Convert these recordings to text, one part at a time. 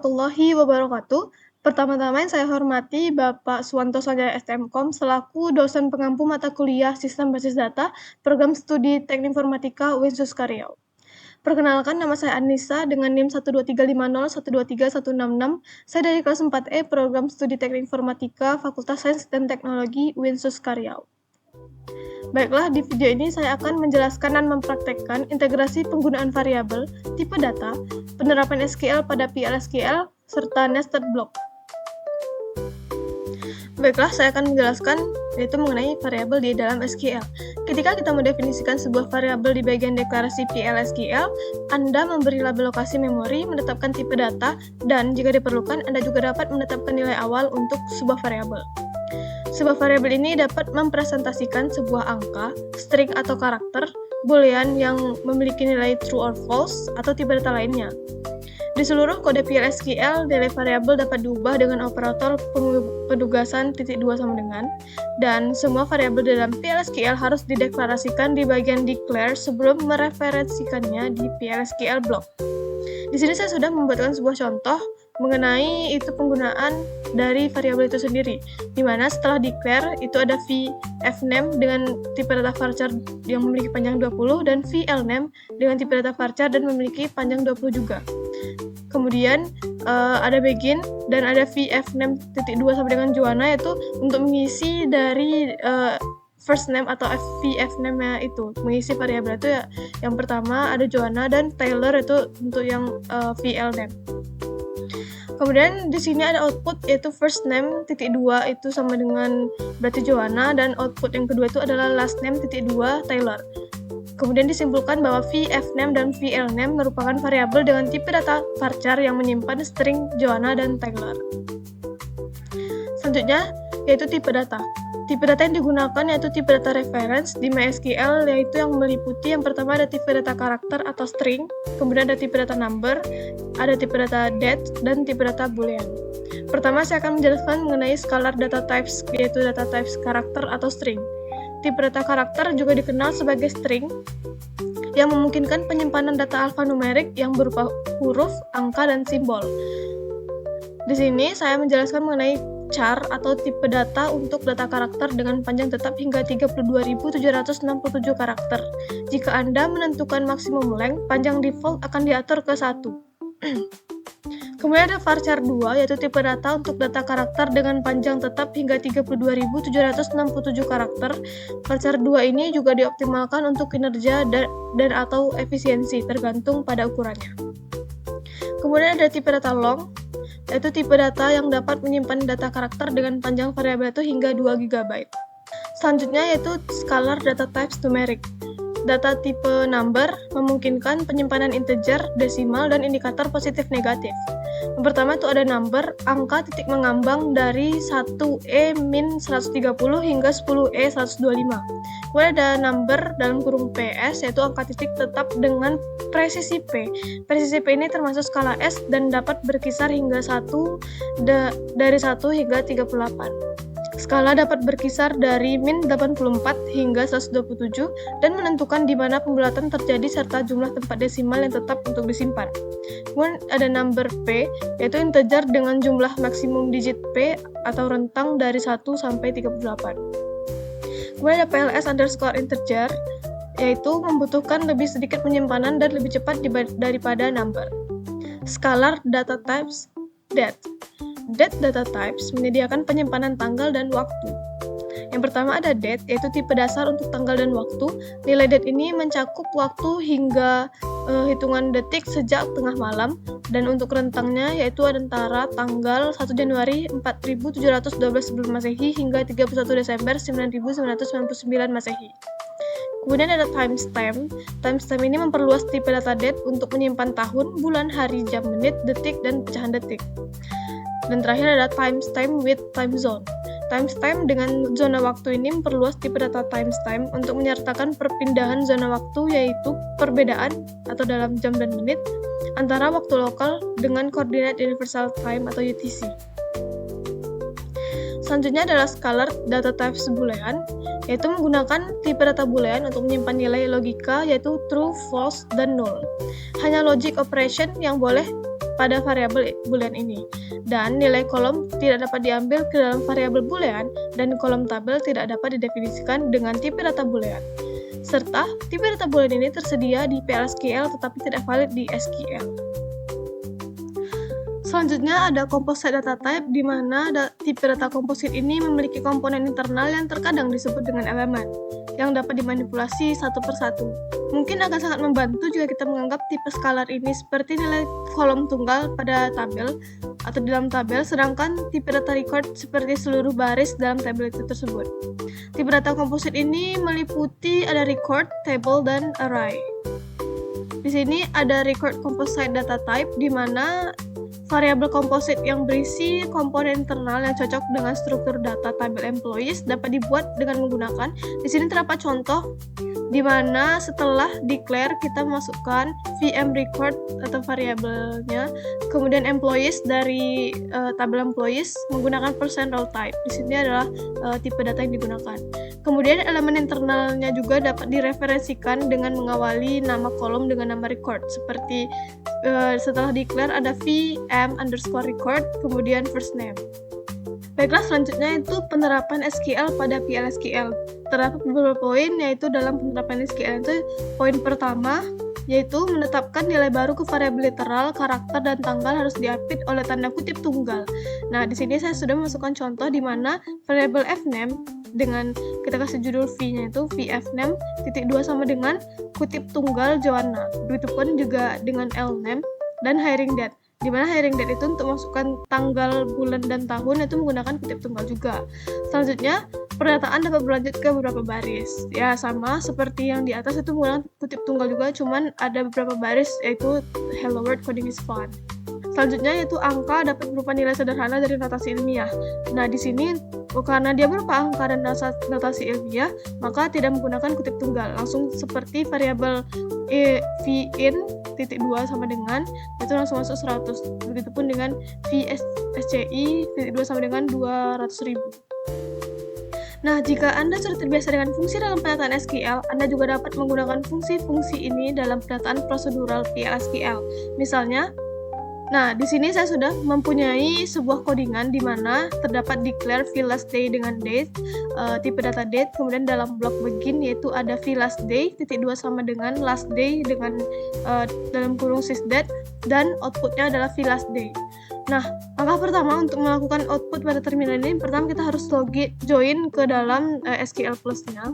warahmatullahi wabarakatuh. Pertama-tama yang saya hormati Bapak Suwanto Sanjaya STMkom selaku dosen pengampu mata kuliah Sistem Basis Data, Program Studi Teknik Informatika Winsus Riau. Perkenalkan, nama saya Anissa dengan NIM 12350123166. Saya dari kelas 4E Program Studi Teknik Informatika Fakultas Sains dan Teknologi Winsus Riau. Baiklah, di video ini saya akan menjelaskan dan mempraktekkan integrasi penggunaan variabel, tipe data, penerapan SQL pada PL/SQL, serta nested block. Baiklah, saya akan menjelaskan yaitu mengenai variabel di dalam SQL. Ketika kita mendefinisikan sebuah variabel di bagian deklarasi PL/SQL, Anda memberi label lokasi memori, menetapkan tipe data, dan jika diperlukan, Anda juga dapat menetapkan nilai awal untuk sebuah variabel. Sebuah variabel ini dapat mempresentasikan sebuah angka, string atau karakter, boolean yang memiliki nilai true or false, atau tipe data lainnya. Di seluruh kode PL/SQL, nilai variabel dapat diubah dengan operator penugasan .2 sama dengan, dan semua variabel dalam PL/SQL harus dideklarasikan di bagian declare sebelum mereferensikannya di PL/SQL block. Di sini saya sudah membuatkan sebuah contoh mengenai itu penggunaan dari variabel itu sendiri, di mana setelah declare itu ada vfname dengan tipe data varchar yang memiliki panjang 20 dan vlname dengan tipe data varchar dan memiliki panjang 20 juga. Kemudian ada begin dan ada vfname .2 sama dengan Joanna, yaitu untuk mengisi dari first name atau vfname-nya itu, mengisi variabel itu ya. Yang pertama ada Joanna dan Taylor itu untuk yang vlname. Kemudian di sini ada output yaitu first name .2 itu sama dengan berarti Joanna, dan output yang kedua itu adalah last name .2 Taylor. Kemudian disimpulkan bahwa vfname dan vlname merupakan variabel dengan tipe data varchar yang menyimpan string Joanna dan Taylor. Selanjutnya yaitu tipe data. Tipe data yang digunakan yaitu tipe data reference di MySQL, yaitu yang meliputi yang pertama ada tipe data karakter atau string, kemudian ada tipe data number, ada tipe data date, dan tipe data boolean. Pertama saya akan menjelaskan mengenai scalar data types, yaitu data types karakter atau string. Tipe data karakter juga dikenal sebagai string yang memungkinkan penyimpanan data alfanumerik yang berupa huruf, angka, dan simbol. Di sini saya menjelaskan mengenai char atau tipe data untuk data karakter dengan panjang tetap hingga 32.767 karakter. Jika Anda menentukan maksimum length, panjang default akan diatur ke 1. Kemudian ada varchar 2, yaitu tipe data untuk data karakter dengan panjang tetap hingga 32.767 karakter. Varchar 2 ini juga dioptimalkan untuk kinerja dan atau efisiensi, tergantung pada ukurannya. Kemudian ada tipe data long, yaitu tipe data yang dapat menyimpan data karakter dengan panjang variabel itu hingga 2 GB. Selanjutnya yaitu scalar data types numeric. Data tipe number memungkinkan penyimpanan integer, desimal, dan indikator positif negatif. Yang pertama itu ada number, angka titik mengambang dari 1E min 130 hingga 10E 125. Kemudian ada number dalam kurung PS, yaitu angka titik tetap dengan presisi P. Presisi P ini termasuk skala S dan dapat berkisar hingga dari 1 hingga 38. Skala dapat berkisar dari min 84 hingga 127 dan menentukan di mana pembulatan terjadi serta jumlah tempat desimal yang tetap untuk disimpan. Kemudian ada number P, yaitu integer dengan jumlah maksimum digit P atau rentang dari 1 sampai 38. Kemudian ada PLS underscore integer, yaitu membutuhkan lebih sedikit penyimpanan dan lebih cepat daripada number. Scalar data types date. Date data types menyediakan penyimpanan tanggal dan waktu. Yang pertama ada date, yaitu tipe dasar untuk tanggal dan waktu. Nilai date ini mencakup waktu hingga hitungan detik sejak tengah malam, dan untuk rentangnya yaitu antara tanggal 1 Januari 4712 sebelum Masehi hingga 31 Desember 9999 Masehi. Kemudian ada timestamp. Timestamp ini memperluas tipe data date untuk menyimpan tahun, bulan, hari, jam, menit, detik, dan pecahan detik. Dan terakhir ada timestamp with time zone. Timestamp dengan zona waktu ini memperluas tipe data timestamp untuk menyertakan perpindahan zona waktu, yaitu perbedaan atau dalam jam dan menit antara waktu lokal dengan koordinat universal time atau UTC. Selanjutnya adalah scalar data types boolean, yaitu menggunakan tipe data boolean untuk menyimpan nilai logika yaitu true, false, dan null. Hanya logic operation yang boleh pada variabel boolean ini, dan nilai kolom tidak dapat diambil ke dalam variabel boolean, dan kolom tabel tidak dapat didefinisikan dengan tipe data boolean. Serta tipe data boolean ini tersedia di PL/SQL tetapi tidak valid di SQL. Selanjutnya ada composite data type, di mana tipe data komposit ini memiliki komponen internal yang terkadang disebut dengan elemen, yang dapat dimanipulasi satu persatu. Mungkin akan sangat membantu jika kita menganggap tipe scalar ini seperti nilai kolom tunggal pada tabel atau di dalam tabel, sedangkan tipe data record seperti seluruh baris dalam tabel itu tersebut. Tipe data komposit ini meliputi ada record, table, dan array. Di sini ada record composite data type, di mana variabel komposit yang berisi komponen internal yang cocok dengan struktur data tabel employees dapat dibuat dengan menggunakan. Di sini terdapat contoh di mana setelah declare kita memasukkan VM record atau variabelnya, kemudian employees dari tabel employees menggunakan %role type. Di sini adalah tipe data yang digunakan. Kemudian elemen internalnya juga dapat direferensikan dengan mengawali nama kolom dengan nama record, seperti setelah declare ada VM_record, kemudian first name. Baiklah, selanjutnya itu penerapan SQL pada PL/SQL. Terdapat beberapa poin, yaitu dalam penerapan SQL itu poin pertama, yaitu menetapkan nilai baru ke variabel literal, karakter, dan tanggal harus diapit oleh tanda kutip tunggal. Nah, di sini saya sudah memasukkan contoh di mana variabel fname dengan kita kasih judul v-nya itu vfname titik 2 sama dengan kutip tunggal Joanna. Begitupun juga dengan lname dan hiring date, di mana hiring date itu untuk masukkan tanggal, bulan, dan tahun itu menggunakan kutip tunggal juga. Selanjutnya, perdataan dapat berlanjut ke beberapa baris. Ya, sama seperti yang di atas itu menggunakan kutip tunggal juga, cuman ada beberapa baris, yaitu hello world coding is fun. Selanjutnya yaitu angka dapat berupa nilai sederhana dari notasi ilmiah. Nah, di sini karena dia berupa angka dan notasi ilmiah, maka tidak menggunakan kutip tunggal, langsung seperti variabel vin titik 2 sama dengan itu langsung masuk 100. Begitupun dengan vsci titik 2 sama dengan 200.000. Nah, jika Anda sudah terbiasa dengan fungsi dalam penataan SQL, Anda juga dapat menggunakan fungsi-fungsi ini dalam penataan prosedural PL/SQL. Misalnya, nah, di sini saya sudah mempunyai sebuah codingan di mana terdapat declare v_last day dengan date, tipe data date, kemudian dalam blok begin yaitu ada v_last day titik 2 sama dengan last day dengan dalam kurung sysdate, dan outputnya adalah v_last day. Nah, langkah pertama untuk melakukan output pada terminal ini, pertama kita harus join ke dalam SQL Plus-nya.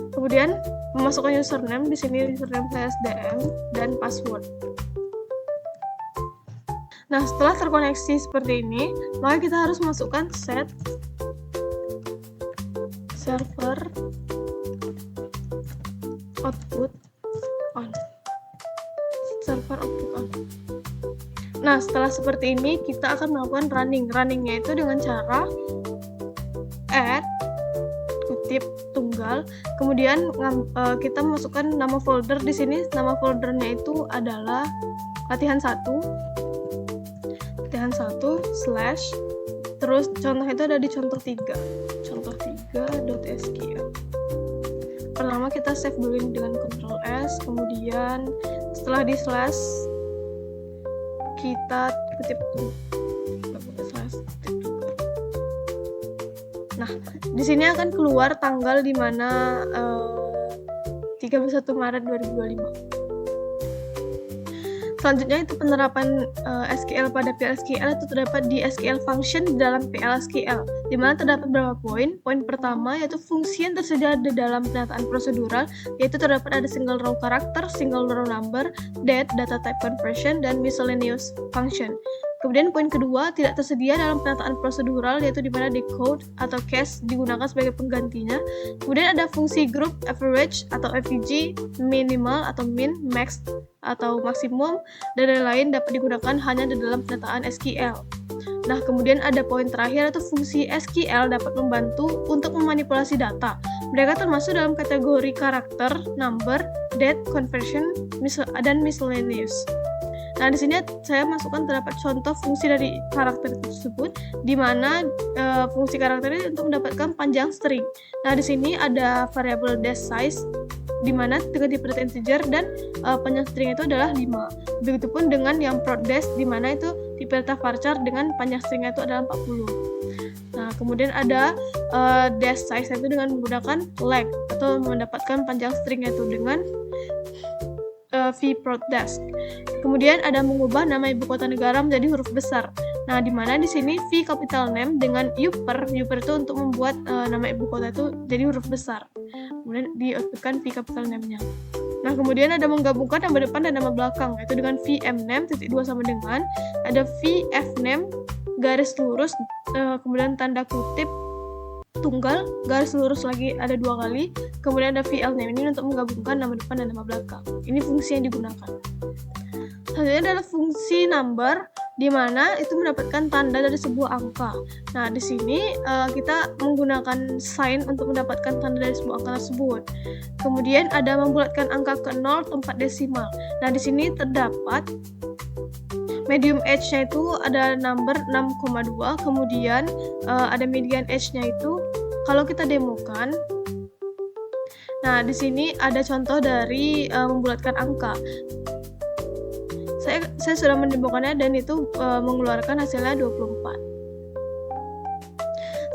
Kemudian memasukkan username, di sini username saya SDM dan password. Nah, setelah terkoneksi seperti ini, maka kita harus masukkan set server output on. Server output on. Nah, setelah seperti ini, kita akan melakukan running. Runningnya itu dengan cara add kutip tunggal, kemudian kita masukkan nama folder. Di sini nama foldernya itu adalah latihan 1 slash, terus contoh itu ada di contoh 3.sql. Pertama kita save dulu dengan Ctrl S, kemudian setelah di slash kita kutip tunggal. Nah, di sini akan keluar tanggal di mana 31 Maret 2025. Selanjutnya itu penerapan SQL pada PL/SQL itu terdapat di SQL function di dalam PL/SQL, di mana terdapat beberapa poin. Poin pertama yaitu fungsi yang tersedia di dalam penataan prosedural, yaitu terdapat ada single row character, single row number, date, data type conversion, dan miscellaneous function. Kemudian poin kedua tidak tersedia dalam penataan prosedural, yaitu di mana decode atau cache digunakan sebagai penggantinya. Kemudian ada fungsi group, average atau AVG, minimal atau min, max atau maksimum, dan lain-lain dapat digunakan hanya di dalam penataan SQL. Nah, kemudian ada poin terakhir yaitu fungsi SQL dapat membantu untuk memanipulasi data. Mereka termasuk dalam kategori karakter, number, date, conversion, dan miscellaneous. Nah, di sini saya masukkan terdapat contoh fungsi dari karakter tersebut, di mana fungsi karakter ini untuk mendapatkan panjang string. Nah, di sini ada variabel dash size di mana dengan tipe data integer dan panjang string itu adalah 5. Begitupun dengan yang prod dash di mana itu tipe data varchar dengan panjang stringnya itu adalah 40. Nah, kemudian ada dash size itu dengan menggunakan leg atau mendapatkan panjang stringnya itu dengan v prod dash. Kemudian ada mengubah nama ibu kota negara menjadi huruf besar. Nah, di mana di sini v capital name dengan upper itu untuk membuat nama ibu kota itu jadi huruf besar. Kemudian di-outputkan v capital name-nya. Nah, kemudian ada menggabungkan nama depan dan nama belakang, yaitu dengan vm name titik 2 sama dengan ada vf name garis lurus kemudian tanda kutip tunggal garis lurus lagi ada 2 kali, kemudian ada vl name ini untuk menggabungkan nama depan dan nama belakang. Ini fungsi yang digunakan. Selanjutnya adalah fungsi number, di mana itu mendapatkan tanda dari sebuah angka. Nah, di sini kita menggunakan sign untuk mendapatkan tanda dari sebuah angka tersebut. Kemudian ada membulatkan angka ke 0 tempat desimal. Nah, di sini terdapat medium age-nya itu ada number 6,2, kemudian ada median age-nya itu kalau kita demokan. Nah, di sini ada contoh dari membulatkan angka. Saya sudah mendemokannya dan itu mengeluarkan hasilnya 24.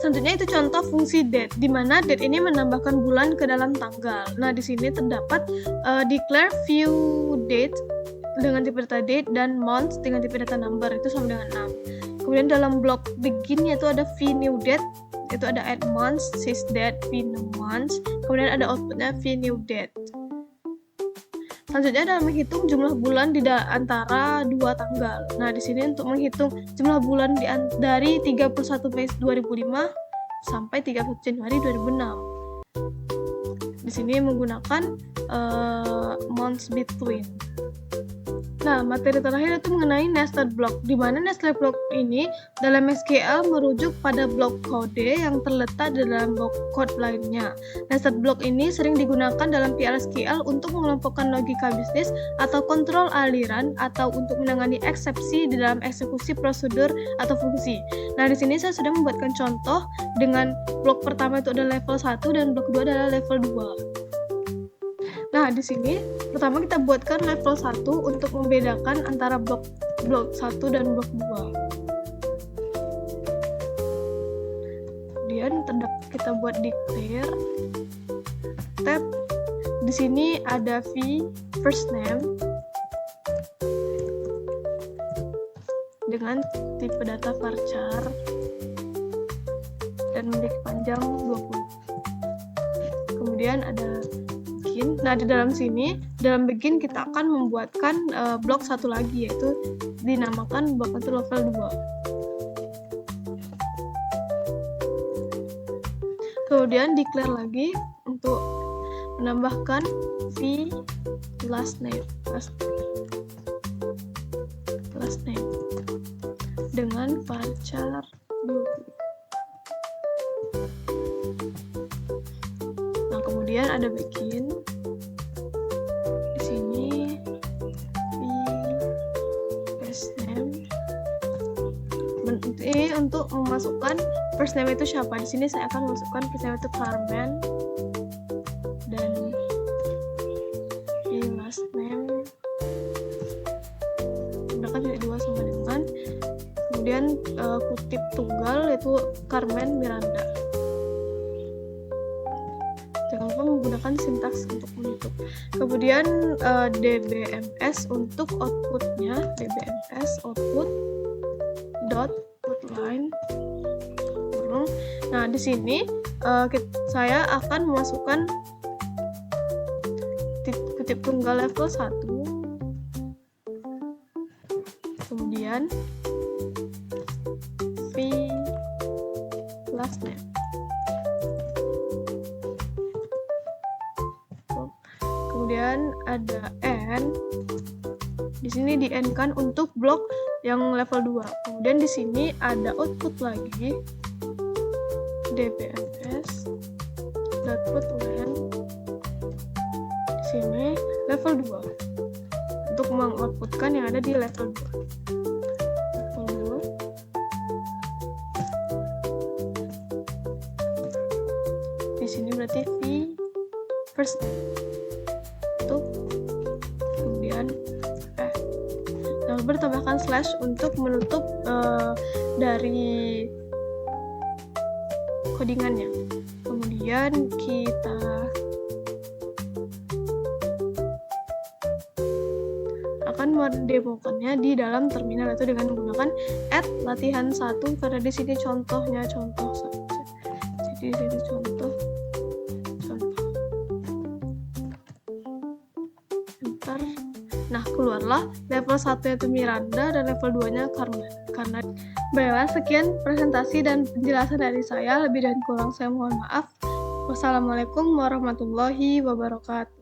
Selanjutnya itu contoh fungsi date, di mana date ini menambahkan bulan ke dalam tanggal. Nah, di sini terdapat declare view date dengan tipe data date dan month dengan tipe data number itu sama dengan 6. Kemudian dalam blok begin yaitu ada v new date, itu ada add months, sys date, v new months. Kemudian ada outputnya v new date. Selanjutnya adalah menghitung jumlah bulan di antara dua tanggal. Nah, di sini untuk menghitung jumlah bulan dari 31 Mei 2005 sampai 31 Januari 2006. Di sini menggunakan months between. Nah, materi terakhir itu mengenai nested block, di mana nested block ini dalam SQL merujuk pada blok kode yang terletak di dalam blok code lainnya. Nested block ini sering digunakan dalam PLSQL untuk mengelompokkan logika bisnis atau kontrol aliran atau untuk menangani eksepsi di dalam eksekusi prosedur atau fungsi. Nah, di sini saya sudah membuatkan contoh dengan blok pertama itu adalah level 1 dan blok kedua adalah level 2. Nah, di sini pertama kita buatkan level 1 untuk membedakan antara blok 1 dan blok 2. Kemudian kita buat declare tab. Di sini ada v first name dengan tipe data varchar dan memiliki panjang 20. Kemudian ada begin. Nah, di dalam sini, dalam begin kita akan membuatkan blok satu lagi, yaitu dinamakan blok itu level 2. Kemudian declare lagi untuk menambahkan v last name dengan varchar 20. Nah, kemudian ada begin. Di sini first name. Ini untuk memasukkan first name itu siapa. Di sini saya akan masukkan first name itu Carmen dan last name menggunakan titik 2 sama dengan, kemudian kutip tunggal yaitu Carmen Miranda. Jangan lupa menggunakan sintaks untuk menutup. Kemudian dbms untuk outputnya, dbms output dot line. Nah, di sini saya akan memasukkan kutip tunggal level 1, kemudian v last name. Kemudian ada n. Di sini di n kan untuk blok yang level 2. Kemudian di sini ada output lagi dbms output len. Di sini level 2 untuk mengoutputkan yang ada di level 2. Di sini berarti v first name. tambahkan slash untuk menutup dari codingannya. Kemudian kita akan mendemokannya di dalam terminal itu dengan menggunakan @latihan1 karena di sini contohnya contoh saja. Jadi di sini contoh. Enter. Nah, keluarlah level 1 yaitu Miranda dan level 2-nya Carmen. Karena baiklah, sekian presentasi dan penjelasan dari saya. Lebih dan kurang saya mohon maaf. Wassalamualaikum warahmatullahi wabarakatuh.